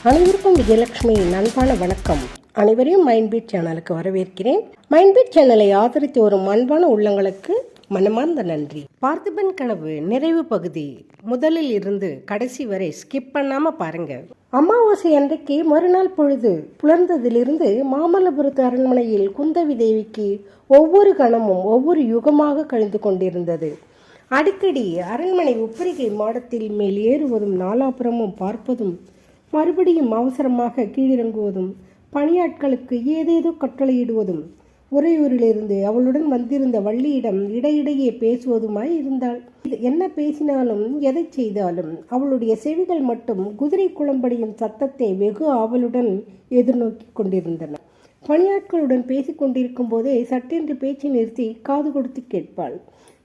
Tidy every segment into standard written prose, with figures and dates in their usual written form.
அனைவருக்கும் விஜயலட்சுமியின் அன்பான வணக்கம். அனைவரையும் மைண்ட்பீட் சேனலுக்கு வரவேற்கிறேன். மைண்ட்பீட் சேனலை ஆதரித்து வரும் அன்பான உள்ளங்களுக்கு மனமார்ந்த நன்றி. பார்த்திபன் கனவு நிறைவு பகுதி முதலில் இருந்து கடைசி வரை ஸ்கிப் பண்ணாம பாருங்க. அமாவாசை அன்றைக்கு மறுநாள் பொழுது புலர்ந்ததிலிருந்து மாமல்லபுரத்து அரண்மனையில் குந்தவி தேவிக்கு ஒவ்வொரு கணமும் ஒவ்வொரு யுகமாக கழிந்து கொண்டிருந்தது. அடிக்கடி அரண்மனை உப்பரிகை மாடத்தில் மேல் ஏறுவதும் நாலாபுரமும் பார்ப்பதும் மறுபடியும் அவசரமாக கீழிறங்குவதும் பணியாட்களுக்கு ஏதேதோ கட்டளையிடுவதும் உறையூரிலிருந்து அவளுடன் வந்திருந்த வள்ளியிடம் இடையிடையே பேசுவதுமாய் இருந்தாள். என்ன பேசினாலும் எதை செய்தாலும் அவளுடைய செவிகள் மட்டும் குதிரை குளம்படியும் சத்தத்தை வெகு ஆவலுடன் எதிர்நோக்கி கொண்டிருந்தன. பணியாட்களுடன் பேசிக்கொண்டிருக்கும் போதே சட்டென்று பேச்சை நிறுத்தி காது கொடுத்து கேட்பாள்.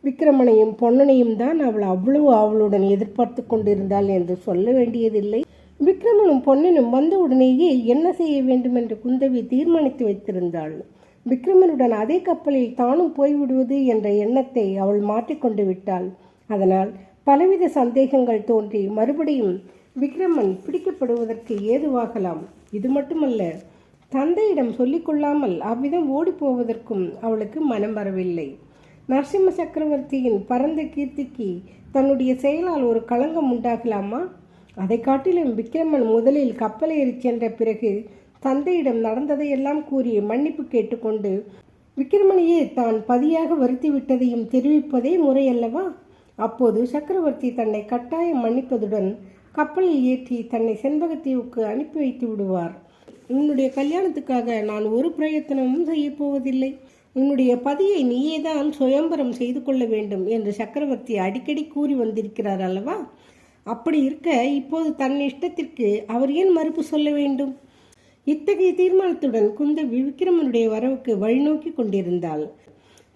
விக்கிரமனையும் பொன்னனையும் தான் அவள் அவ்வளவு ஆவலுடன் எதிர்பார்த்து கொண்டிருந்தாள் என்று சொல்ல வேண்டியதில்லை. விக்ரமனும் பொன்னனும் வந்தவுடனேயே என்ன செய்ய வேண்டும் என்று குந்தவி தீர்மானித்து வைத்திருந்தாள். விக்ரமனுடன் அதே கப்பலில் தானும் போய்விடுவது என்ற எண்ணத்தை அவள் மாற்றிக்கொண்டு விட்டாள். அதனால் பலவித சந்தேகங்கள் தோன்றி மறுபடியும் விக்ரமன் பிடிக்கப்படுவதற்கு ஏதுவாகலாம். இது மட்டுமல்ல, தந்தையிடம் சொல்லிக்கொள்ளாமல் அவ்விதம் ஓடிப்போவதற்கும் அவளுக்கு மனம் வரவில்லை. நரசிம்ம சக்கரவர்த்தியின் பரந்த கீர்த்திக்கு தன்னுடைய செயலால் ஒரு களங்கம் உண்டாகலாமா? அதை காட்டிலும் விக்ரமன் முதலில் கப்பல் ஏறி சென்ற பிறகு தந்தையிடம் நடந்ததையெல்லாம் கூறி மன்னிப்பு கேட்டுக்கொண்டு விக்ரமனையே தான் பதியாக வருத்தி விட்டதையும் தெரிவிப்பதே முறையல்லவா? அப்போது சக்கரவர்த்தி தன்னை கட்டாயம் மன்னிப்பதுடன் கப்பலில் ஏற்றி தன்னை செண்பகத்தீவுக்கு அனுப்பி வைத்து விடுவார். உன்னுடைய கல்யாணத்துக்காக நான் ஒரு பிரயத்தனமும் செய்யப்போவதில்லை. உன்னுடைய பதியை நீயேதான் சுயம்பரம் செய்து கொள்ள வேண்டும் என்று சக்கரவர்த்தி அடிக்கடி கூறி வந்திருக்கிறார் அல்லவா? அப்படி இருக்க இப்போது தன் இஷ்டத்திற்கு அவர் ஏன் மறுப்பு சொல்ல வேண்டும்? இத்தகைய தீர்மானத்துடன் குந்தவி விக்ரமனுடைய வரவுக்கு வழிநோக்கி கொண்டிருந்தாள்.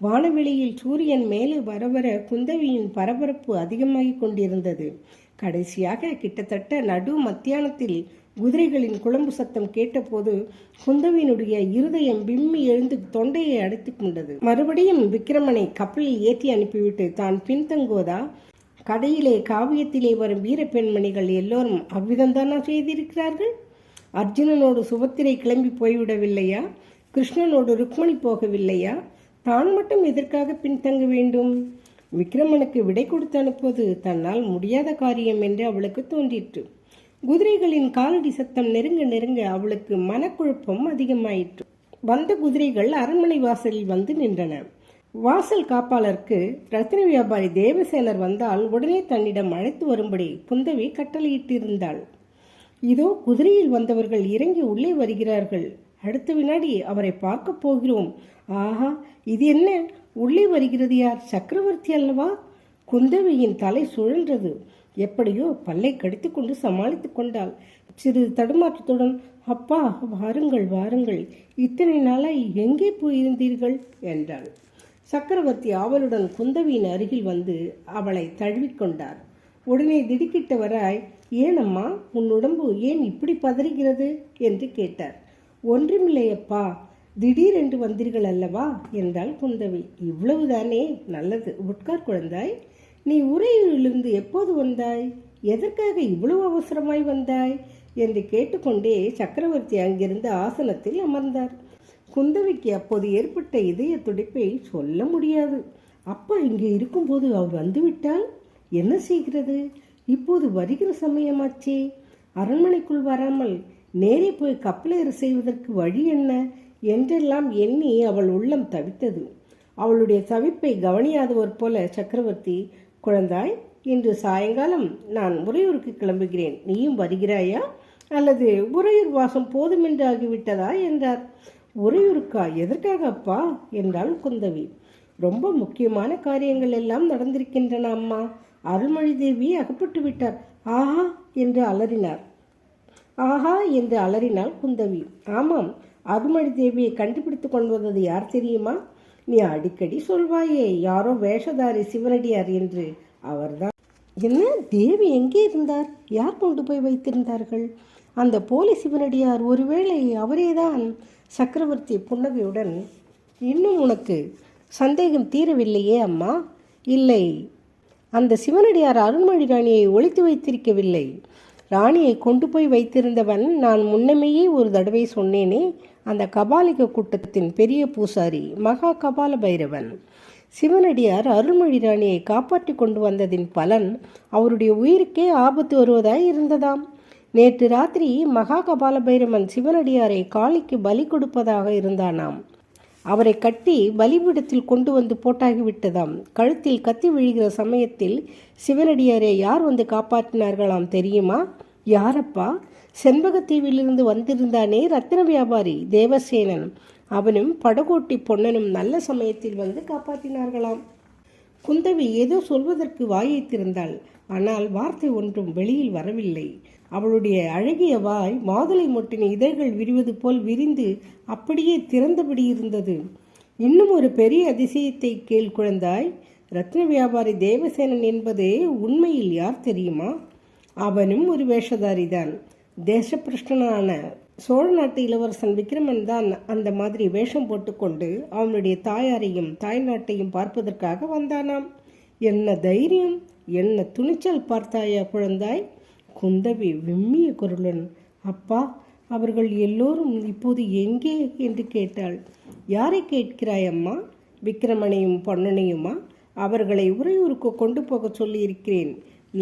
வானவெளியில் சூரியன் மேலே வரவர குந்தவியின் பரபரப்பு அதிகமாகிக் கொண்டிருந்தது. கடைசியாக கிட்டத்தட்ட நடு மத்தியானத்தில் குதிரைகளின் குளம்பு சத்தம் கேட்டபோது குந்தவியினுடைய இருதயம் விம்மி எழுந்து தொண்டையை அடைத்து கொண்டது. மறுபடியும் விக்ரமனை கப்பலில் ஏற்றி அனுப்பிவிட்டு தான் பின்தங்குவதா? கதையிலே காவியத்திலே வரும் வீர பெண்மணிகள் எல்லோரும் அவ்விதம்தானா செய்திருக்கிறார்கள்? அர்ஜுனனோடு சுபத்திரை கிளம்பி போய்விடவில்லையா? கிருஷ்ணனோடு ருக்மணி போகவில்லையா? தான் மட்டும் எதற்காக பின்தங்க வேண்டும்? விக்ரமனுக்கு விடை கொடுத்து அனுப்புவது தன்னால் முடியாத காரியம் என்று அவளுக்கு தோன்றிற்று. குதிரைகளின் காலடி சத்தம் நெருங்க நெருங்க அவளுக்கு மனக்குழப்பம் அதிகமாயிற்று. வந்த குதிரைகள் அரண்மனை வாசலில் வந்து நின்றன. வாசல் காப்பாளருக்கு ரத்தின வியாபாரி தேவசேனர் வந்தால் உடனே தன்னிடம் அழைத்து வரும்படி குந்தவி கட்டளையிட்டிருந்தாள். இதோ குதிரையில் வந்தவர்கள் இறங்கி உள்ளே வருகிறார்கள். அடுத்த வினாடி அவரை பார்க்க போகிறோம். ஆஹா, இது என்ன? உள்ளே வருகிறது யார்? சக்கரவர்த்தி அல்லவா? குந்தவியின் தலை சுழன்றது. எப்படியோ பல்லை கடித்து கொண்டு சமாளித்து கொண்டாள். சிறிது தடுமாற்றத்துடன், அப்பா வாருங்கள் வாருங்கள், இத்தனை நாளாய் எங்கே போயிருந்தீர்கள் என்றாள். சக்கரவர்த்தி ஆவலுடன் குந்தவியின் அருகில் வந்து அவளை தழுவிக்கொண்டார். உடனே திடுக்கிட்டவராய், ஏனம்மா, உன் உடம்பு ஏன் இப்படி பதறுகிறது என்று கேட்டார். ஒன்றுமில்லையப்பா, திடீரென்று வந்தீர்கள் அல்லவா என்றாள் குந்தவி. இவ்வளவுதானே? நல்லது, உட்கார் குழந்தாய். நீ உறையூரிலிருந்து எப்போது வந்தாய்? எதற்காக இவ்வளவு அவசரமாய் வந்தாய் என்று கேட்டுக்கொண்டே சக்கரவர்த்தி அங்கிருந்து ஆசனத்தில் அமர்ந்தார். குந்தவிக்கு அப்போது ஏற்பட்ட இதய துடிப்பை சொல்ல முடியாது. அப்பா இங்கே இருக்கும்போது அவர் வந்துவிட்டால் என்ன செய்கிறது? இப்போது வருகிற சமயமாச்சே. அரண்மனைக்குள் வராமல் நேரே போய் கப்பலேறு செய்வதற்கு வழி என்ன என்றெல்லாம் எண்ணி அவள் உள்ளம் தவித்தது. அவளுடைய தவிப்பை கவனியாதவர் போல சக்கரவர்த்தி, குழந்தாய், இன்று சாயங்காலம் நான் உறையூருக்கு கிளம்புகிறேன். நீயும் வருகிறாயா அல்லது உறையூர் வாசம் போதுமென்று ஆகிவிட்டதா என்றார். உறையூருக்கா? எதற்காக அப்பா என்றாள் குந்தவி. ரொம்ப முக்கியமான காரியங்கள் எல்லாம் நடந்திருக்கின்றன அம்மா. அருள்மொழி தேவி அகப்பட்டு விட்டார். ஆஹா என்று அலறினார். ஆஹா என்று அலறினாள் குந்தவி. ஆமாம், அருள்மொழி தேவியை கண்டுபிடித்து கொண்டு வந்தது யார் தெரியுமா? நீ அடிக்கடி சொல்வாயே, யாரோ வேஷதாரி சிவனடியார் என்று. அவர்தான். என்ன? தேவி எங்கே இருந்தார்? யார் கொண்டு போய் வைத்திருந்தார்கள்? அந்த போலி சிவனடியார் ஒருவேளை அவரேதான். சக்கரவர்த்தி புன்னகையுடன், இன்னும் உனக்கு சந்தேகம் தீரவில்லையே அம்மா? இல்லை, அந்த சிவனடியார் அருண்மொழி ராணியை ஒளித்து வைத்திருக்கவில்லை. ராணியை கொண்டு போய் வைத்திருந்தவன் நான் முன்னமேயே ஒரு தடவை சொன்னேனே, அந்த கபாலிக கூட்டத்தின் பெரிய பூசாரி மகா கபால பைரவன். சிவனடியார் அருள்மொழி ராணியை காப்பாற்றி கொண்டு வந்ததின் பலன் அவருடைய உயிருக்கே ஆபத்து வருவதாய் இருந்ததாம். நேற்று ராத்திரி மகா கபால பைரவன் சிவனடியாரை காளிக்கு பலி கொடுப்பதாக இருந்தானாம். அவரை கட்டி பலிபீடத்தில் கொண்டு வந்து போட்டாகிவிட்டதாம். கழுத்தில் கத்தி விழுகிற சமயத்தில் சிவனடியாரை யார் வந்து காப்பாற்றினார்களாம் தெரியுமா? யாரப்பா? செண்பகத்தீவிலிருந்து வந்திருந்தானே ரத்தின வியாபாரி தேவசேனன், அவனும் படகோட்டி பொன்னனும் நல்ல சமயத்தில் வந்து காப்பாற்றினார்களாம். குந்தவி ஏதோ சொல்வதற்கு வாயை திறந்தாள். ஆனால் வார்த்தை ஒன்றும் வெளியில் வரவில்லை. அவளுடைய அழகிய வாய் மாதுளை மொட்டின் இதழ்கள் விரிவது போல் விரிந்து அப்படியே திறந்தபடி இருந்தது. இன்னும் ஒரு பெரிய அதிசயத்தை கேள் குழந்தாய். ரத்ன வியாபாரி தேவசேனன் என்பது உண்மையில் யார் தெரியுமா? அவனும் ஒரு வேஷதாரிதான். தேசப்பிரஷ்டனான சோழ நாட்டு இளவரசன் விக்ரமன் தான் அந்த மாதிரி வேஷம் போட்டுக்கொண்டு அவனுடைய தாயாரையும் தாய் நாட்டையும் பார்ப்பதற்காக வந்தானாம். என்ன தைரியம், என்ன துணிச்சல் பார்த்தாயா குழந்தாய்? குந்தவி விம்மிய குரலுடன், அப்பா, அவர்கள் எல்லோரும் இப்போது எங்கே என்று கேட்டாள். யாரை கேட்கிறாய் அம்மா? விக்ரமனையும் பொன்னனையுமா? அவர்களை உறையூருக்கு கொண்டு போக சொல்லியிருக்கிறேன்.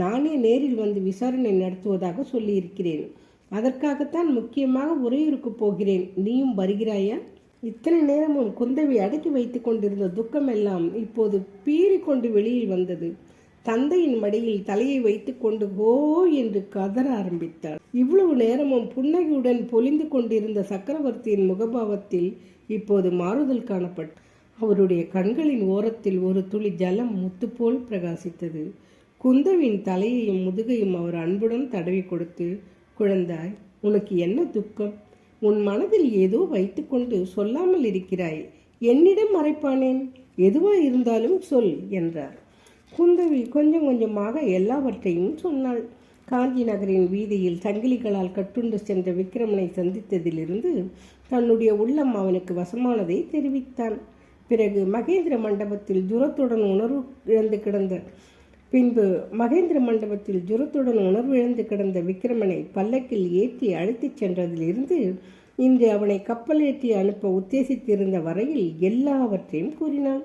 நானே நேரில் வந்து விசாரணை நடத்துவதாக சொல்லியிருக்கிறேன். அதற்காகத்தான் முக்கியமாக உறையூருக்கு போகிறேன். நீயும் வருகிறாயா? இத்தனை நேரமும் குந்தவி அடக்கி வைத்து கொண்டிருந்த துக்கமெல்லாம் இப்போது பீறிக்கொண்டு வெளியில் வந்தது. தந்தையின் மடியில் தலையை வைத்து கொண்டு ஓ என்று கதற ஆரம்பித்தாள். இவ்வளவு நேரமும் புன்னகையுடன் பொலிந்து கொண்டிருந்த சக்கரவர்த்தியின் முகபாவத்தில் இப்போது மாறுதல் காணப்பட்டு அவருடைய கண்களின் ஓரத்தில் ஒரு துளி ஜலம் முத்துப்போல் பிரகாசித்தது. குந்தவின் தலையையும் முதுகையும் அவர் அன்புடன் தடவி கொடுத்து, குழந்தாய், உனக்கு என்ன துக்கம்? உன் மனதில் ஏதோ வைத்துக்கொண்டு சொல்லாமல் இருக்கிறாய். என்னிடம் மறைப்பானேன்? எதுவாக இருந்தாலும் சொல் என்றார். குந்தவி கொஞ்சம் கொஞ்சமாக எல்லாவற்றையும் சொன்னாள். காஞ்சி நகரின் வீதியில் சங்கிலிகளால் கட்டுண்டு சென்ற விக்ரமனை சந்தித்ததிலிருந்து தன்னுடைய உள்ளம் அவனுக்கு வசமானதை தெரிவித்தான். பிறகு மகேந்திர மண்டபத்தில் ஜுரத்துடன் உணர்வு இழந்து கிடந்த விக்ரமனை பல்லக்கில் ஏற்றி அழைத்துச் சென்றதிலிருந்து இன்று அவனை கப்பல் ஏற்றி அனுப்ப உத்தேசித்திருந்த வரையில் எல்லாவற்றையும் கூறினான்.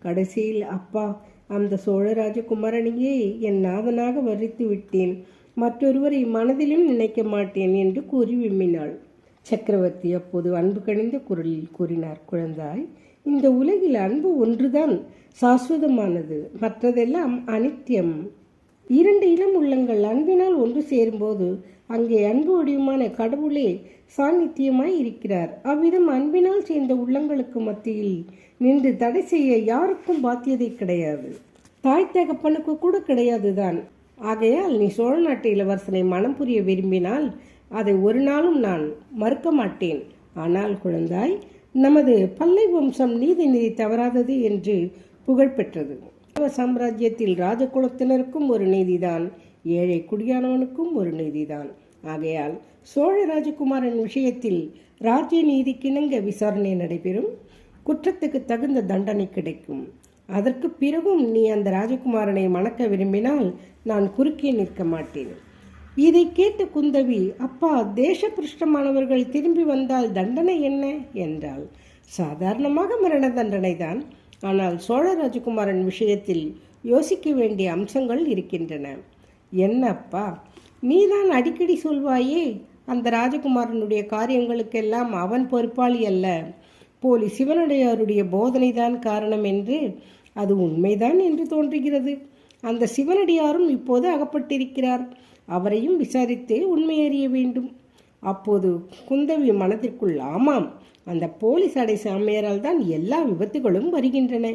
கடைசியில், அப்பா, அந்த சோழராஜகுமாரனையே என் நாதனாக வர்ணித்து விட்டேன். மற்றொருவரை மனதிலும் நினைக்க மாட்டேன் என்று கூறி விம்மினாள். சக்கரவர்த்தி அப்போது அன்பு கனிந்த குரலில் கூறினார், குழந்தாய், இந்த உலகில் அன்பு ஒன்றுதான் சாஸ்வதமானது, மற்றதெல்லாம் அனித்தியம். இரண்டு இளம் உள்ளங்கள் அன்பினால் ஒன்று சேரும்போது அங்கே அன்பு வடிவமான கடவுளே சாநித்தியமாய் இருக்கிறார். அவ்விதம் அன்பினால் சேர்ந்த உள்ளங்களுக்கு மத்தியில் நின்று தடை செய்ய யாருக்கும் பாத்தியதை கிடையாது. தாய் தகப்பனுக்கு கூட கிடையாதுதான். ஆகையால் நீ சோழ நாட்டு இளவரசனை மனம் புரிய விரும்பினால் அதை ஒரு நாளும் நான் மறுக்க மாட்டேன். ஆனால் குழந்தாய், நமது பல்லை வம்சம் நீதி தவறாதது என்று புகழ்பெற்றது. சாம்ராஜ்யத்தில் ராஜகுலத்தினருக்கும் ஒரு நீதிதான், ஏழை குடியானவனுக்கும் ஒரு நீதிதான். ஆகையால் சோழ ராஜகுமாரன் விஷயத்தில் ராஜ்ய நீதிக்கிணங்க விசாரணை நடைபெறும். குற்றத்துக்கு தகுந்த தண்டனை கிடைக்கும். அதற்கு பிறகும் நீ அந்த ராஜகுமாரனை மணக்க விரும்பினால் நான் குறுக்கே நிற்க மாட்டேன். இதை கேட்ட குந்தவி, அப்பா, தேசபிருஷ்டமானவர்கள் திரும்பி வந்தால் தண்டனை என்ன என்றாள். சாதாரணமாக மரண தண்டனை தான். ஆனால் சோழ ராஜகுமாரன் விஷயத்தில் யோசிக்க வேண்டிய அம்சங்கள் இருக்கின்றன. என்ன அப்பா, நீதான் அடிக்கடி சொல்வாயே, அந்த ராஜகுமாரனுடைய காரியங்களுக்கெல்லாம் அவன் பொறுப்பாளி அல்ல, போலி சிவனடியாருடைய போதனைதான் காரணம் என்று. அது உண்மைதான் என்று தோன்றுகிறது. அந்த சிவனடியாரும் இப்போது அகப்பட்டிருக்கிறார். அவரையும் விசாரித்து உண்மை அறிய வேண்டும். அப்போது குந்தவி மனதிற்குள், ஆமாம், அந்த போலீஸ் அடை சாமியாரால் தான் எல்லா விபத்துகளும் வருகின்றன.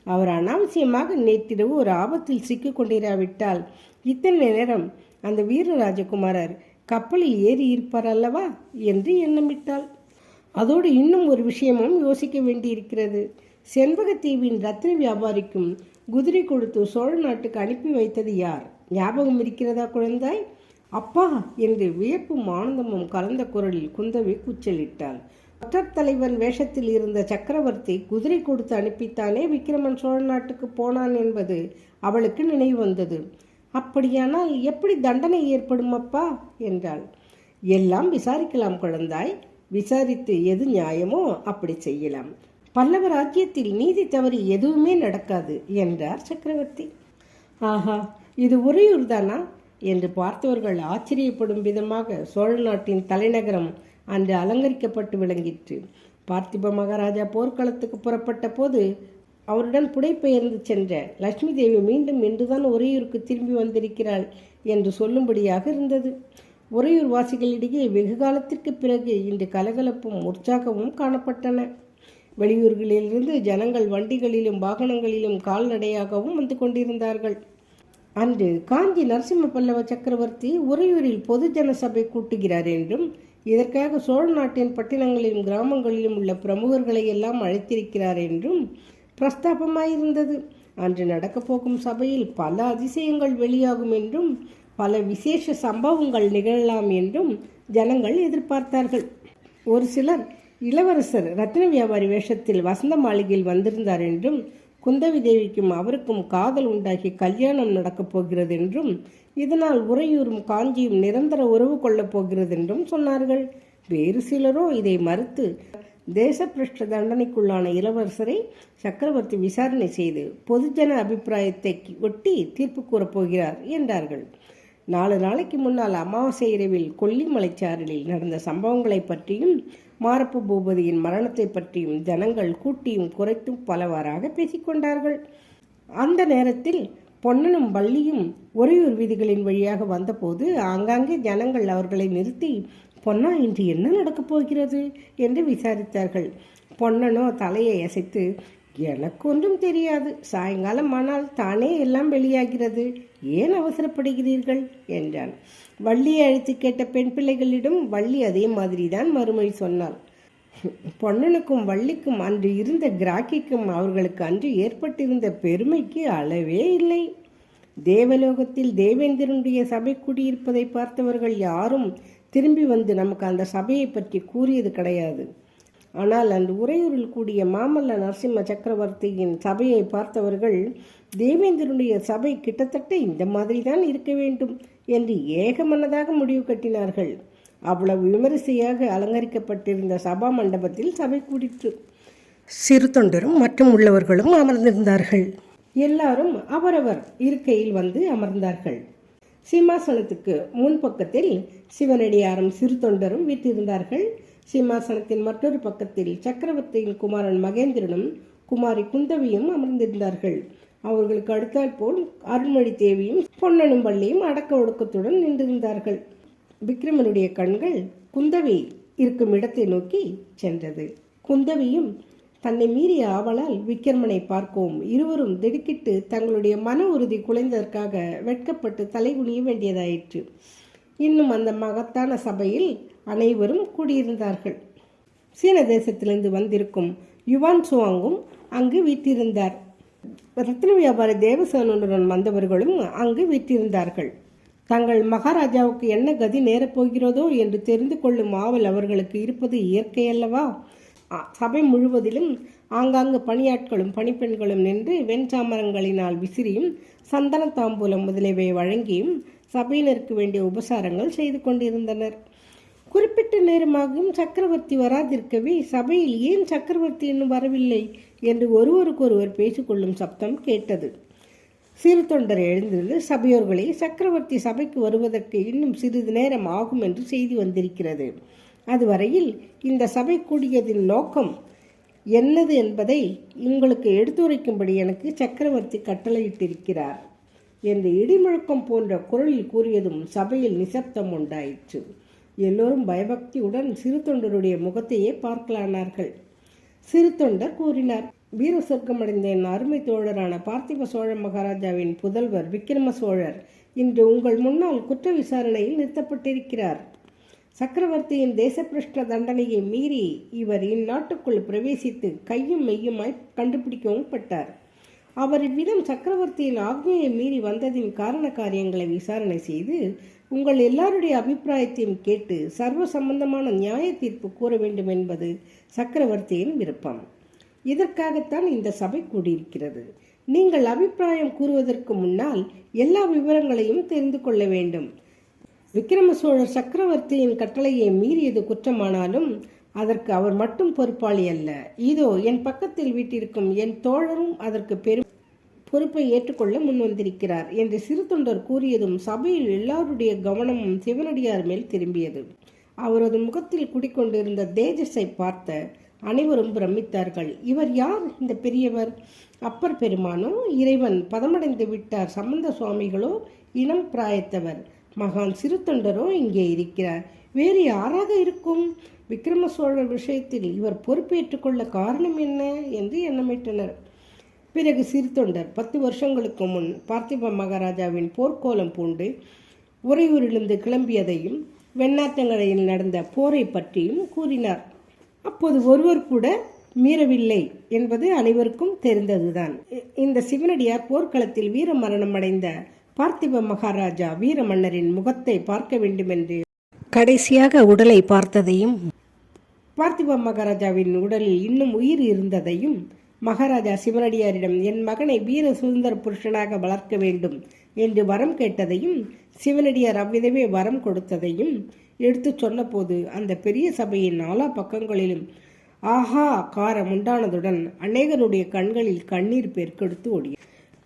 அவர் அனாவசியமாக நேற்றிரவு ஒரு ஆபத்தில் சிக்கிக் கொண்டிராவிட்டால் இத்தனை நேரம் அந்த வீரராஜகுமாரர் கப்பலில் ஏறி இருப்பார் அல்லவா என்று எண்ணமிட்டாள். அதோடு இன்னும் ஒரு விஷயமும் யோசிக்க வேண்டியிருக்கிறது. செண்பகத்தீவின் ரத்தின வியாபாரிக்கும் குதிரை கொடுத்து சோழ நாட்டுக்கு அனுப்பி வைத்தது யார்? ஞாபகம் இருக்கிறதா குழந்தாய்? அப்பா என்று வியப்பும் ஆனந்தமும் கலந்த குரலில் குந்தவி கூச்சலிட்டாள். ஒற்றர் தலைவன் வேஷத்தில் இருந்த சக்கரவர்த்தி குதிரை கொடுத்து அனுப்பித்தானே விக்ரமன் சோழ நாட்டுக்கு போனான் என்பது அவளுக்கு நினைவு வந்தது. அப்படியானால் எப்படி தண்டனை ஏற்படும் அப்பா என்றாள். எல்லாம் விசாரிக்கலாம் குழந்தாய், விசாரித்து எது நியாயமோ அப்படி செய்யலாம். பல்லவ ராஜ்யத்தில் நீதி தவறி எதுவுமே நடக்காது என்றார் சக்கரவர்த்தி. ஆஹா, இது உறையூர் தானா என்று பார்த்தவர்கள் ஆச்சரியப்படும் விதமாக சோழ நாட்டின் தலைநகரம் அன்று அலங்கரிக்கப்பட்டு விளங்கிற்று. பார்த்திப மகாராஜா போர்க்களத்துக்கு புறப்பட்ட போது அவருடன் புடைபெயர்ந்து சென்ற லட்சுமி தேவி மீண்டும் இன்றுதான் உறையூருக்கு திரும்பி வந்திருக்கிறாள் என்று சொல்லும்படியாக இருந்தது. உறையூர் வாசிகளிடையே வெகு காலத்திற்கு பிறகு இன்று கலகலப்பும் உற்சாகமும் காணப்பட்டன. வெளியூர்களிலிருந்து ஜனங்கள் வண்டிகளிலும் வாகனங்களிலும் கால்நடையாகவும் வந்து கொண்டிருந்தார்கள். அன்று காஞ்சி நரசிம்ம பல்லவ சக்கரவர்த்தி உறையூரில் பொதுஜன சபை கூட்டுகிறார் என்றும் இதற்காக சோழ நாட்டின் பட்டினங்களிலும் கிராமங்களிலும் உள்ள பிரமுகர்களை எல்லாம் அழைத்திருக்கிறார் என்றும் பிரஸ்தாபமாயிருந்தது. அன்று நடக்கப் போகும் சபையில் பல அதிசயங்கள் வெளியாகும் என்றும் பல விசேஷ சம்பவங்கள் நிகழலாம் என்றும் ஜனங்கள் எதிர்பார்த்தார்கள். ஒரு சிலர் இளவரசர் ரத்ன வியாபாரி வேஷத்தில் வசந்த மாளிகையில் வந்திருந்தார் என்றும் குந்தவி தேவிக்கும் அவருக்கும் காதல் உண்டாகி கல்யாணம் நடக்கப் போகிறது என்றும் இதனால் உறையூரும் காஞ்சியும் நிரந்தர உறவு கொள்ளப் போகிறது என்றும் சொன்னார்கள். வேறு சிலரோ இதை மறுத்து தேசப்பிரஷ்ட தண்டனைக்குள்ளான இளவரசரை சக்கரவர்த்தி விசாரணை செய்து பொதுஜன அபிப்பிராயத்தை ஒட்டி தீர்ப்பு கூறப்போகிறார் என்றார்கள். 4 நாளைக்கு முன்னால் அமாவாசை இரவில் கொல்லிமலைச்சாரலில் நடந்த சம்பவங்களை பற்றியும் மாரப்ப பூபதியின் மரணத்தை பற்றியும் ஜனங்கள் கூட்டியும் குறைத்தும் பலவாறாக பேசிக்கொண்டார்கள். அந்த நேரத்தில் பொன்னனும் வள்ளியும் உறையூர் வீதிகளின் வழியாக வந்தபோது ஆங்காங்கே ஜனங்கள் அவர்களை நிறுத்தி, பொன்னா, இன்று என்ன நடக்கப் போகிறது என்று விசாரித்தார்கள். பொன்னனோ தலையை அசைத்து, எனக்கு ஒன்றும் தெரியாது, சாயங்காலம் ஆனால் தானே எல்லாம் வெளியாகிறது, ஏன் அவசரப்படுகிறீர்கள் என்றான். வள்ளியை அழைத்து கேட்ட பெண் பிள்ளைகளிடம் வள்ளி அதே மாதிரிதான் மறுமொழி சொன்னாள். பொன்னனுக்கும் வள்ளிக்கும் அன்று இருந்த கிராக்கிக்கும் அவர்களுக்கு அன்று ஏற்பட்டிருந்த பெருமைக்கு அளவே இல்லை. தேவலோகத்தில் தேவேந்திரனுடைய சபை கூடியிருப்பதை பார்த்தவர்கள் யாரும் திரும்பி வந்து நமக்கு அந்த சபையை பற்றி கூறியது கிடையாது. ஆனால் அந்த உறையூரில் கூடிய மாமல்ல நரசிம்ம சக்கரவர்த்தியின் சபையை பார்த்தவர்கள் தேவேந்திரனுடைய சபை கிட்டத்தட்ட இந்த மாதிரி தான் இருக்க வேண்டும் என்று ஏகமனதாக முடிவு கட்டினார்கள். அவ்வளவு விமரிசையாக அலங்கரிக்கப்பட்டிருந்த சபா மண்டபத்தில் சபை கூடிற்று. சிறு தொண்டரும் மற்றும் உள்ளவர்களும் அமர்ந்திருந்தார்கள். எல்லாரும் அவரவர் இருக்கையில் வந்து அமர்ந்தார்கள். சிம்மாசனத்துக்கு முன்பக்கத்தில் சிவனடியாரும் சிறு தொண்டரும் வீற்றிருந்தார்கள். சிம்மாசனத்தின் மற்றொரு பக்கத்தில் சக்கரவர்த்தியின் குமாரன் மகேந்திரனும் குமாரி குந்தவியும் அமர்ந்திருந்தார்கள். அவர்களுக்கு அடுத்தால் போல் அருள்மொழி தேவியும் பொன்னனும் வள்ளியும் அடக்க ஒடுக்கத்துடன் நின்றிருந்தார்கள். விக்ரமனுடைய கண்கள் குந்தவி இருக்கும் இடத்தை நோக்கி சென்றது. குந்தவியும் தன்னை மீறிய ஆவலால் விக்ரமனை பார்க்கவும் இருவரும் திடுக்கிட்டு தங்களுடைய மன உறுதி குலைந்ததற்காக வெட்கப்பட்டு தலைகுனிய வேண்டியதாயிற்று. இன்னும் அந்த மகத்தான சபையில் அனைவரும் கூடியிருந்தார்கள். சீன தேசத்திலிருந்து வந்திருக்கும் யுவான் சுவாங்கும் அங்கு வீற்றிருந்தார். ரத்ன வியாபாரி தேவசேனனுடன் வந்தவர்களும் அங்கு வீற்றிருந்தார்கள். தங்கள் மகாராஜாவுக்கு என்ன கதி நேரப்போகிறதோ என்று தெரிந்து கொள்ளும் ஆவல் அவர்களுக்கு இருப்பது இயற்கையல்லவா? சபை முழுவதிலும் ஆங்காங்கு பணியாட்களும் பணிப்பெண்களும் நின்று வெண்சாமரங்களினால் விசிறியும் சந்தன தாம்பூலம் முதலியவை வழங்கியும் சபையினருக்கு வேண்டிய உபசாரங்கள் செய்து கொண்டிருந்தனர். குறிப்பிட்ட நேரமாகவும் சக்கரவர்த்தி வராதிருக்கவே சபையில் ஏன் சக்கரவர்த்தி இன்னும் வரவில்லை என்று ஒருவருக்கொருவர் பேசிக்கொள்ளும் சப்தம் கேட்டது. சிறு தொண்டர் எழுந்திருந்து சபையோர்களே, சக்கரவர்த்தி சபைக்கு வருவதற்கு இன்னும் சிறிது நேரம் ஆகும் என்று செய்தி வந்திருக்கிறது. அதுவரையில் இந்த சபை கூடியதின் நோக்கம் என்னது என்பதை உங்களுக்கு எடுத்துரைக்கும்படி எனக்கு சக்கரவர்த்தி கட்டளையிட்டிருக்கிறார் என்று இடிமுழக்கம் போன்ற குரலில் கூறியதும் சபையில் நிசப்தம் உண்டாயிற்று. எல்லோரும் பயபக்தியுடன் சிறு தொண்டருடைய முகத்தையே பார்க்கலானார்கள். சிறு தொண்டர் கூறினார், வீர சொர்க்கமடைந்த என் அருமை தோழரான பார்த்திப சோழ மகாராஜாவின் புதல்வர் விக்ரம சோழர் இன்று உங்கள் முன்னால் குற்ற விசாரணையில் நிறுத்தப்பட்டிருக்கிறார். சக்கரவர்த்தியின் தேசப்பிரஷ்ட தண்டனையை மீறி இவர் இந்நாட்டுக்குள் பிரவேசித்து கையும் மெய்யுமாய் கண்டுபிடிக்கவும் பட்டார். அவர் இவ்விதம் சக்கரவர்த்தியின் ஆக்ஞையை மீறி வந்ததின் காரண காரியங்களை விசாரணை செய்து உங்கள் எல்லாருடைய அபிப்பிராயத்தையும் கேட்டு சர்வ சம்பந்தமான நியாய தீர்ப்பு கூற வேண்டும் என்பது சக்கரவர்த்தியின் விருப்பம். இதற்காகத்தான் இந்த சபை கூடியிருக்கிறது. நீங்கள் அபிப்பிராயம் கூறுவதற்கு முன்னால் எல்லா விவரங்களையும் தெரிந்து கொள்ள வேண்டும். விக்கிரம சோழர் சக்கரவர்த்தியின் கட்டளையை மீறியது குற்றமானாலும் அதற்கு அவர் மட்டும் பொறுப்பாளி அல்ல. இதோ என் பக்கத்தில் வீட்டிற்கும் என் தோழரும் அதற்கு பொறுப்பை ஏற்றுக்கொள்ள முன் வந்திருக்கிறார் என்று சிறு தொண்டர் கூறியதும் சபையில் எல்லாருடைய கவனமும் சிவனடியார் மேல் திரும்பியது. அவரது முகத்தில் குடிக்கொண்டிருந்த தேஜஸை பார்த்த அனைவரும் பிரமித்தார்கள். இவர் யார்? இந்த பெரியவர் அப்பர் பெருமானோ, இறைவன் பதமடைந்து விட்டார் சம்பந்த சுவாமிகளோ, இனம் பிராயத்தவர் மகான் சிறு தொண்டரோ இங்கே இருக்கிறார். வேறு யாராக இருக்கும்? விக்கிரம சோழர் விஷயத்தில் இவர் பொறுப்பேற்றுக்கொள்ள காரணம் என்ன என்று எண்ணமிட்டனர். பிறகு சிறு தொண்டர் 10 வருஷங்களுக்கு முன் பார்த்திப மகாராஜாவின் போர்க்கோலம் பூண்டு உறையூரிலிருந்து கிளம்பியதையும் வெண்ணாற்றங்கரையில் நடந்த போரை பற்றியும் கூறினார். அப்போது ஒருவர் கூட மீறவில்லை என்பது அனைவருக்கும் தெரிந்ததுதான். இந்த சிவனடியார் போர்க்களத்தில் வீர மரணம் அடைந்த பார்த்திப மகாராஜா வீர மன்னரின் முகத்தை பார்க்க வேண்டுமென்று கடைசியாக உடலை பார்த்ததையும், பார்த்திப மகாராஜாவின் உடலில் இன்னும் உயிர் இருந்ததையும், மகாராஜா சிவனடியாரிடம் என் மகனை வீர சுதந்திர புருஷனாக வளர்க்க வேண்டும் என்று வரம் கேட்டதையும், சிவனடியார் அவ்விதமே வரம் கொடுத்ததையும் எடுத்து சொன்னபோது அந்த பெரிய சபையின் 4 பக்கங்களிலும் ஆஹா காரம் உண்டானதுடன் அநேகருடைய கண்களில் கண்ணீர் பெருக்கெடுத்து ஓடிய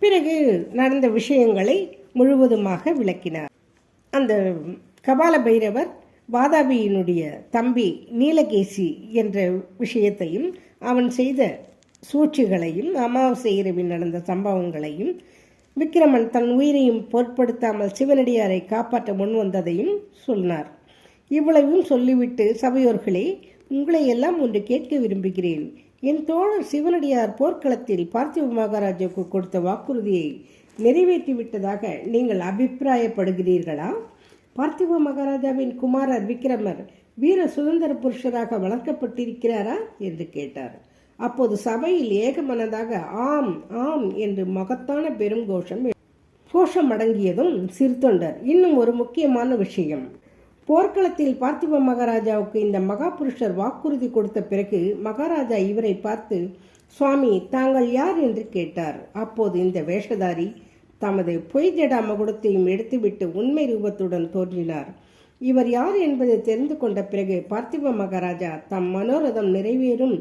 பிறகு நடந்த விஷயங்களை முழுவதுமாக விளக்கினார். அந்த கபால பைரவர் வாதாபியினுடைய தம்பி நீலகேசி என்ற விஷயத்தையும், அவன் செய்த சூழ்ச்சிகளையும், அமாவாசை இரவில் நடந்த சம்பவங்களையும், விக்கிரமன் தன் உயிரையும் பொருட்படுத்தாமல் சிவனடியாரை காப்பாற்ற முன் வந்ததையும் சொன்னார். இவ்வளவும் சொல்லிவிட்டு, சபையோர்களே, உங்களை எல்லாம் ஒன்று கேட்க விரும்புகிறேன். என் தோழர் சிவனடியார் போர்க்களத்தில் பார்த்திப மகாராஜாவுக்கு கொடுத்த வாக்குறுதியை நிறைவேற்றிவிட்டதாக நீங்கள் அபிப்பிராயப்படுகிறீர்களா? பார்த்திப மகாராஜாவின் குமாரர் விக்கிரமர் வீர சுதந்திர புருஷராக வளர்க்கப்பட்டிருக்கிறாரா என்று கேட்டார். அப்போது சபையில் ஏகமனதாக ஆம் ஆம் என்று மகத்தான பெரும் கோஷம் அடங்கியதும் சிறு தொண்டர், இன்னும் ஒரு முக்கியமான விஷயம். போர்க்களத்தில் பார்த்திப மகாராஜாவுக்கு இந்த மகாபுருஷர் வாக்குறுதி கொடுத்த பிறகு மகாராஜா இவரை பார்த்து, சுவாமி தாங்கள் யார் என்று கேட்டார். அப்போது இந்த வேஷதாரி தமது பொய் ஜடா மகுடத்தையும் எடுத்துவிட்டு உண்மை ரூபத்துடன் தோன்றினார். இவர் யார் என்பதை தெரிந்து கொண்ட பிறகு பார்த்திப மகாராஜா தம் மனோரதம் நிறைவேறும்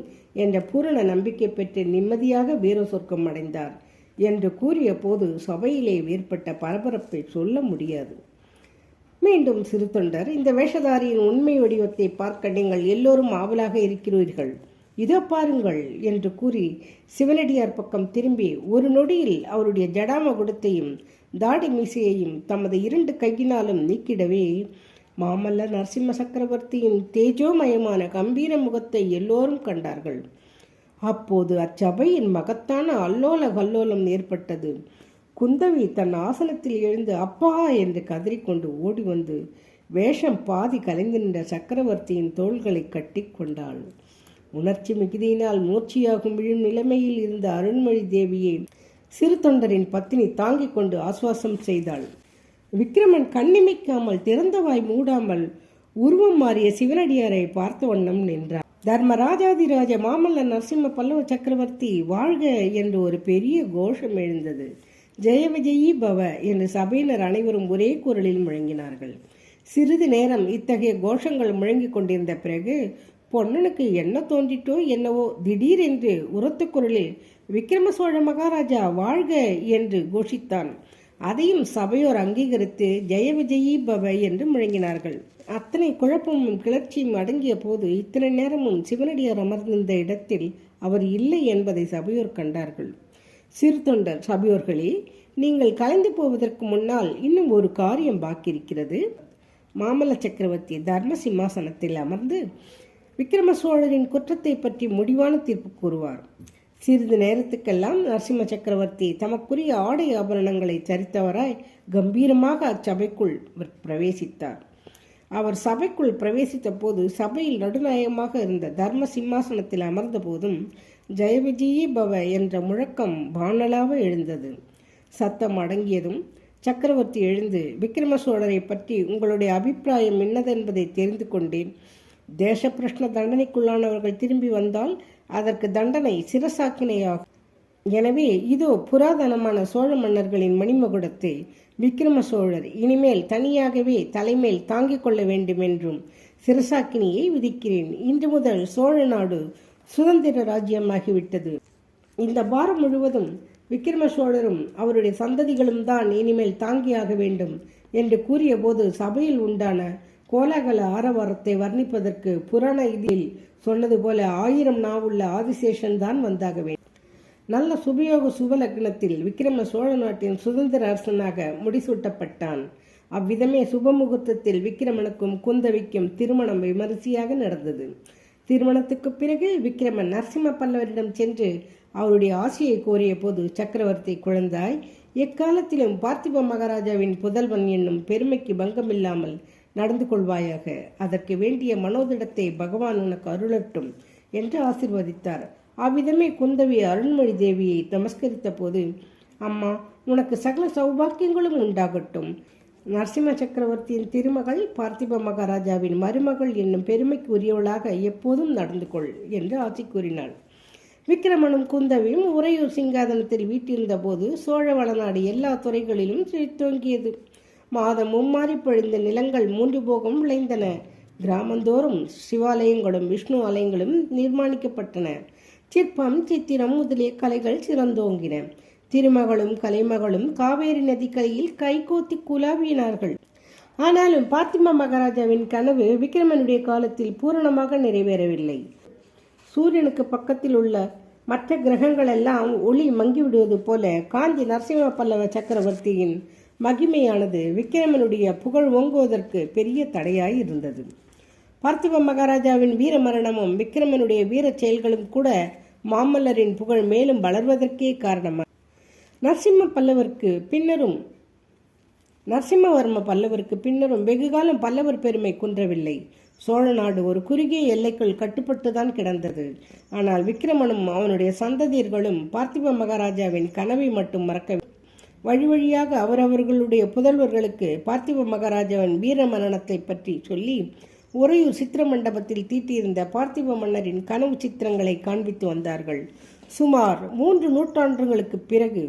என்ற பூரண நம்பிக்கை பெற்று நிம்மதியாக வீர சொர்க்கம் அடைந்தார் என்று கூறிய போது சபையிலே ஏற்பட்ட பரபரப்பை சொல்ல முடியாது. மீண்டும் சிறு தொண்டர், இந்த வேஷதாரியின் உண்மை வடிவத்தை பார்க்க நீங்கள் எல்லோரும் ஆவலாக இருக்கிறீர்கள், இதோ பாருங்கள் என்று கூறி சிவனடியார் பக்கம் திரும்பி ஒரு நொடியில் அவருடைய ஜடாமகுடத்தையும் தாடி மீசையையும் தமது 2 கையினாலும் நீக்கிடவே மாமல்ல நரசிம்ம சக்கரவர்த்தியின் தேஜோமயமான கம்பீர முகத்தை எல்லோரும் கண்டார்கள். அப்போது அச்சபையின் மகத்தான அல்லோல கல்லோலம் ஏற்பட்டது. குந்தவி தன் ஆசனத்தில் எழுந்து அப்பா என்று கதறிக்கொண்டு ஓடி வந்து வேஷம் பாதி கலைந்து நின்ற சக்கரவர்த்தியின் தோள்களை கட்டி கொண்டாள். உணர்ச்சி மிகுதியினால் மூர்ச்சியாகும் விழும் நிலைமையில் இருந்த அருண்மொழி தேவியை சிறு தொண்டரின் பத்தினி தாங்கிக் கொண்டு ஆசுவாசம் செய்தாள். விக்கிரமன் கண்ணிமைக்காமல் திறந்தவாய் மூடாமல் உருவம் மாறிய சிவனடியாரை பார்த்த வண்ணம் நின்றார். தர்மராஜாதிராஜ மாமல்ல நரசிம்ம பல்லவ சக்கரவர்த்தி வாழ்க என்று ஒரு பெரிய கோஷம் எழுந்தது. ஜெய விஜயி பவ என்று சபையினர் அனைவரும் ஒரே குரலில் முழங்கினார்கள். சிறிது நேரம் இத்தகைய கோஷங்கள் முழங்கிக் கொண்டிருந்த பிறகு பொன்னனுக்கு என்ன தோன்றிட்டோ என்னவோ திடீரென்று உரத்த குரலில் விக்கிரம சோழ மகாராஜா வாழ்க என்று கோஷித்தான். அதையும் சபையோர் அங்கீகரித்து ஜெய விஜயி பவ என்று முழங்கினார்கள். அத்தனை குழப்பமும் கிளர்ச்சியும் அடங்கிய போது இத்தனை நேரமும் சிவனடியார் அமர்ந்திருந்த இடத்தில் அவர் இல்லை என்பதை சபையோர் கண்டார்கள். சிறு தொண்டர், சபையோர்களே, நீங்கள் கலைந்து போவதற்கு முன்னால் இன்னும் ஒரு காரியம் பாக்கியிருக்கிறது. மாமல்ல சக்கரவர்த்தி தர்ம சிம்மாசனத்தில் அமர்ந்து விக்கிரம சோழரின் குற்றத்தை பற்றி முடிவான தீர்ப்பு கூறுவார். சிறிது நேரத்துக்கெல்லாம் நரசிம்ம சக்கரவர்த்தி தமக்குரிய ஆடை ஆபரணங்களை சரித்தவராய் கம்பீரமாக அச்சபைக்குள் பிரவேசித்தார். அவர் சபைக்குள் பிரவேசித்த போது சபையில் நடுநாயகமாக இருந்த தர்ம சிம்மாசனத்தில் அமர்ந்த போதும் ஜெய விஜயி பவ என்ற முழக்கம் வானலாக எழுந்தது. சத்தம் அடங்கியதும் சக்கரவர்த்தி எழுந்து, விக்கிரம சோழரை பற்றி உங்களுடைய அபிப்பிராயம் என்னதென்பதை தெரிந்து கொண்டேன். தேச பிரஷ்ன தண்டனைக்குள்ளானவர்கள் திரும்பி வந்தால் அதற்கு தண்டனை சிரசாக்கினையாகும். எனவே இதோ புராதனமான சோழ மன்னர்களின் மணிமகுடத்தை விக்ரம சோழர் இனிமேல் தனியாகவே தலைமேல் தாங்கிக் கொள்ள வேண்டும் என்றும் சிரசாக்கினியை விதிக்கிறேன். இன்று முதல் சோழ நாடு சுதந்திர ராஜ்யமாகிவிட்டது. இந்த பாரம் முழுவதும் விக்ரம சோழரும் அவருடைய சந்ததிகளும் தான் இனிமேல் தாங்கியாக வேண்டும் என்று கூறிய போது சபையில் உண்டான கோலாகல ஆரவாரத்தை வர்ணிப்பதற்கு புராண இதில் சொன்னது போல 1000 நாவுள்ள ஆதிசேஷன் தான் வந்தாக வேண்டும். நல்ல சுபயோக சுபலக்னத்தில் விக்ரம சோழ நாட்டின் சுதந்திர அரசனாக முடிசூட்டப்பட்டான். அவ்விதமே சுபமுகூர்த்தத்தில் விக்கிரமனுக்கும் குந்தவிக்கும் திருமணம் விமரிசையாக நடந்தது. திருமணத்துக்கு பிறகு விக்கிரமன் நரசிம்ம பல்லவரிடம் சென்று அவருடைய ஆசையை கோரிய போது, சக்கரவர்த்தி குழந்தாய், எக்காலத்திலும் பார்த்திப மகாராஜாவின் புதல்வன் என்னும் பெருமைக்கு பங்கமில்லாமல் நடந்து கொள்வாயாக. அதற்கு வேண்டிய மனோதிடத்தை பகவான் உனக்கு அருளட்டும் என்று ஆசிர்வதித்தார். அவ்விதமே குந்தவி அருண்மொழி தேவியை நமஸ்கரித்த போது, அம்மா, உனக்கு சகல சௌபாக்கியங்களும் உண்டாகட்டும். நரசிம்ம சக்கரவர்த்தியின் திருமகள் பார்த்திப மகாராஜாவின் மருமகள் என்னும் பெருமைக்கு உரியவளாக எப்போதும் நடந்து கொள் என்று ஆட்சி கூறினாள். விக்கிரமனும் குந்தவியும் உறையூர் சிங்காதனத்தில் வீட்டிருந்த போது சோழ வளநாடு எல்லா துறைகளிலும் செழித்தோங்கியது. மாதம் மும்மாறி பொழிந்த நிலங்கள் 3 போகம் விளைந்தன. கிராமந்தோறும் சிவாலயங்களும் விஷ்ணு ஆலயங்களும் நிர்மாணிக்கப்பட்டன. சிற்பம், சித்திரம் முதலிய கலைகள் சிறந்தோங்கின. திருமகளும் கலைமகளும் காவேரி நதிக்கரையில் கைகோத்தி குலாவினார்கள். ஆனாலும் பார்த்திப மகாராஜாவின் கனவு விக்கிரமனுடைய காலத்தில் பூரணமாக நிறைவேறவில்லை. சூரியனுக்கு பக்கத்தில் உள்ள மற்ற கிரகங்கள் எல்லாம் ஒளி மங்கிவிடுவது போல காஞ்சி நரசிம்ம பல்லவ சக்கரவர்த்தியின் மகிமையானது விக்கிரமனுடைய புகழ் ஓங்குவதற்கு பெரிய தடையாய் இருந்தது. பார்த்திப மகாராஜாவின் வீர மரணமும் விக்கிரமனுடைய வீர செயல்களும் கூட மாமல்லரின் புகழ் மேலும் வளர்வதற்கே காரணமாக நரசிம்மவர்ம பல்லவருக்கு பின்னரும் வெகுகாலம் பல்லவர் பெருமை குன்றவில்லை. சோழ நாடு ஒரு குறுகிய எல்லைக்குள் கட்டுப்பட்டுதான் கிடந்தது. ஆனால் விக்கிரமனும் அவனுடைய சந்ததியர்களும் பார்த்திப மகாராஜாவின் கனவை மட்டும் மறக்கவில்லை. வழி வழியாக அவரவர்களுடைய புதல்வர்களுக்கு பார்த்திப மகாராஜாவின் வீர மரணத்தை பற்றி சொல்லி உறையூர் சித்திர மண்டபத்தில் தீட்டியிருந்த பார்த்திப மன்னரின் கனவு சித்திரங்களை காண்பித்து வந்தார்கள். சுமார் 3 நூற்றாண்டுகளுக்கு பிறகு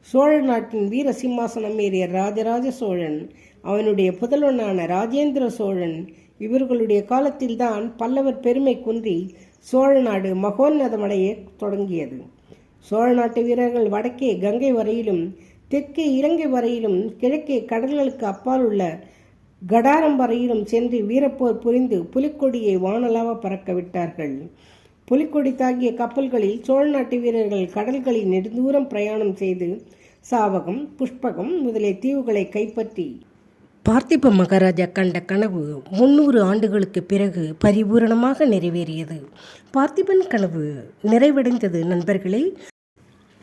சோழ நாட்டின் வீர சிம்மாசனம் ஏறிய ராஜராஜ சோழன், அவனுடைய புதல்வனான ராஜேந்திர சோழன், இவர்களுடைய காலத்தில்தான் பல்லவர் பெருமை குன்றி சோழ நாடு மகோன்னதமடைய தொடங்கியது. சோழ நாட்டு வீரர்கள் வடக்கே கங்கை வரையிலும், தெற்கே இலங்கை வரையிலும், கிழக்கே கடல்களுக்கு அப்பால் உள்ள கடாரம் வரையிலும் சென்று வீரப்போர் புரிந்து புலிக்கொடியை வானலாவ பறக்க விட்டார்கள். புலிக்கொடி தாங்கிய கப்பல்களில் சோழ நாட்டு வீரர்கள் கடல்களில் நெடுந்தூரம் பிரயாணம் செய்து சாவகம், புஷ்பகம் முதலிய தீவுகளை கைப்பற்றி பார்த்திப மகாராஜா கண்ட கனவு 300 ஆண்டுகளுக்கு பிறகு பரிபூரணமாக நிறைவேறியது. பார்த்திபன் கனவு நிறைவடைந்தது. நண்பர்களே,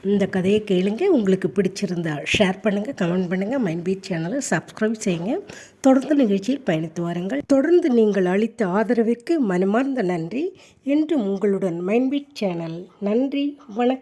இந்த கதையை கேளுங்க. உங்களுக்கு பிடிச்சிருந்தா ஷேர் பண்ணுங்கள், கமெண்ட் பண்ணுங்கள், மைண்ட்பீட் சேனலை சப்ஸ்கிரைப் செய்யுங்க. தொடர்ந்து நிகழ்ச்சியில் பயணித்து வாருங்கள். தொடர்ந்து நீங்கள் அளித்த ஆதரவிற்கு மனமார்ந்த நன்றி. என்றும் உங்களுடன் மைண்ட்பீட் சேனல். நன்றி, வணக்கம்.